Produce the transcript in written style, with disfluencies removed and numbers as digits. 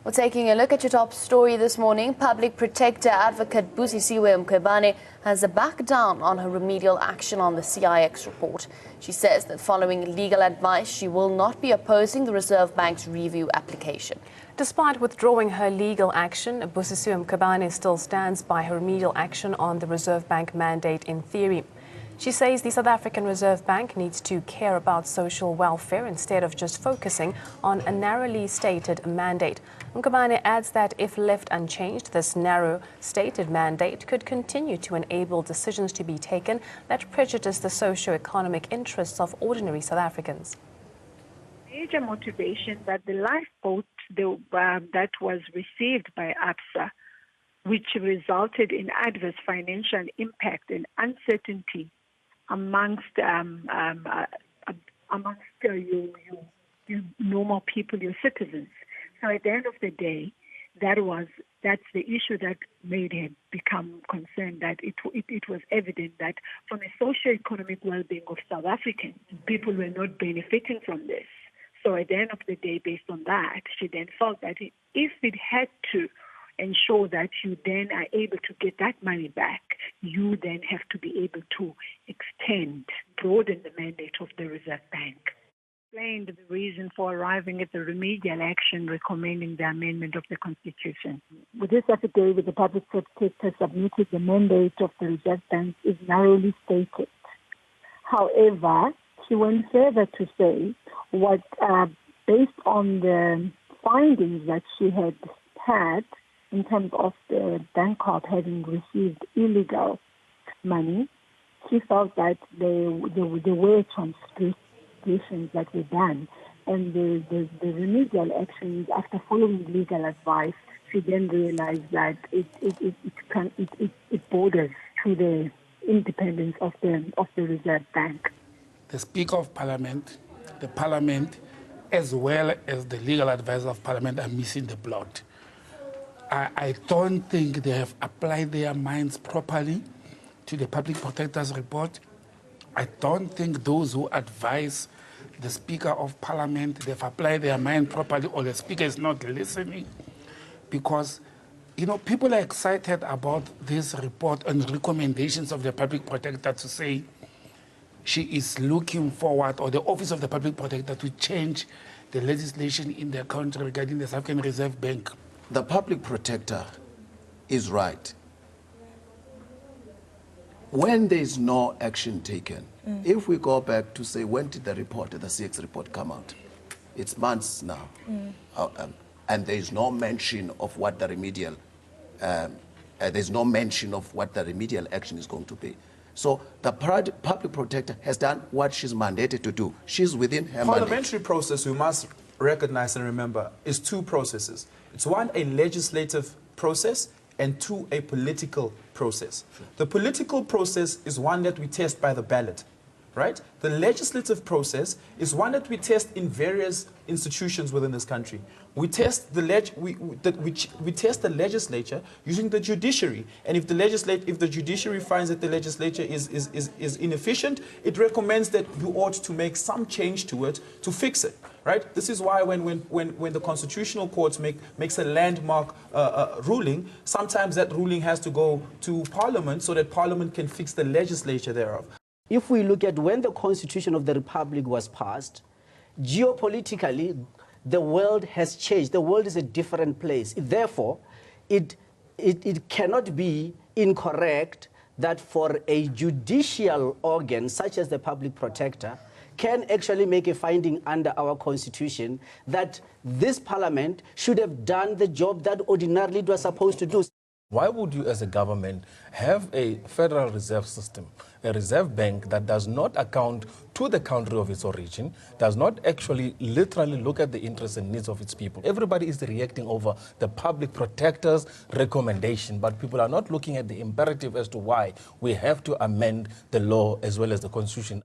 We're taking a look at your top story this morning. Public Protector Advocate Busisiwe Mkhwebane has backed down on her remedial action on the CIX report. She says that following legal advice, she will not be opposing the Reserve Bank's review application. Despite withdrawing her legal action, Busisiwe Mkhwebane still stands by her remedial action on the Reserve Bank mandate in theory. She says the South African Reserve Bank needs to care about social welfare instead of just focusing on a narrowly stated mandate. Mkhwebane adds that if left unchanged, this narrow stated mandate could continue to enable decisions to be taken that prejudice the socio-economic interests of ordinary South Africans. Major motivation that the lifeboat that was received by Absa, which resulted in adverse financial impact and uncertainty amongst your normal people, your citizens. So at the end of the day, that's the issue that made him become concerned, that it was evident that from a socio-economic well-being of South Africans, people were not benefiting from this. So at the end of the day, based on that, she then felt that if it had to ensure that you then are able to get that money back, you then have to be able to broaden the mandate of the Reserve Bank. Explained the reason for arriving at the remedial action recommending the amendment of the Constitution. With this affidavit, the Public Protector submitted the mandate of the Reserve Bank is narrowly stated. However, she went further to say based on the findings that she had in terms of the Bank having received illegal money, she felt that there were transgressions that were done, and the remedial actions, after following legal advice, she then realized that it borders to the independence of the Reserve Bank. The Speaker of Parliament, the Parliament, as well as the legal advisor of Parliament are missing the plot. I don't think they have applied their minds properly to the Public Protector's report. I don't think those who advise the Speaker of Parliament, they've applied their mind properly, or the Speaker is not listening. Because, people are excited about this report and recommendations of the Public Protector to say she is looking forward, or the Office of the Public Protector, to change the legislation in the country regarding the South African Reserve Bank. The Public Protector is right. When there is no action taken, if we go back to say, when did the CX report come out? It's months now. And there is no mention of what the remedial, there's no mention of what the remedial action is going to be. So the Public Protector has done what she's mandated to do. She's within her mandate. Parliamentary process, we must recognize and remember, is two processes. It's one, a legislative process, and two, a political process. The political process is one that we test by the ballot, right? The legislative process is one that we test in various institutions within this country. We test the test the legislature using the judiciary, and if the judiciary finds that the legislature is inefficient, it recommends that you ought to make some change to it to fix it, right? This is why when the Constitutional Court makes a landmark ruling, sometimes that ruling has to go to Parliament so that Parliament can fix the legislature thereof. If we look at when the Constitution of the Republic was passed, geopolitically, the world has changed. The world is a different place. Therefore, it cannot be incorrect that for a judicial organ, such as the Public Protector, can actually make a finding under our Constitution that this Parliament should have done the job that ordinarily it was supposed to do. Why would you as a government have a Federal Reserve System, a reserve bank that does not account to the country of its origin, does not actually literally look at the interests and needs of its people? Everybody is reacting over the Public Protector's recommendation, but people are not looking at the imperative as to why we have to amend the law as well as the Constitution.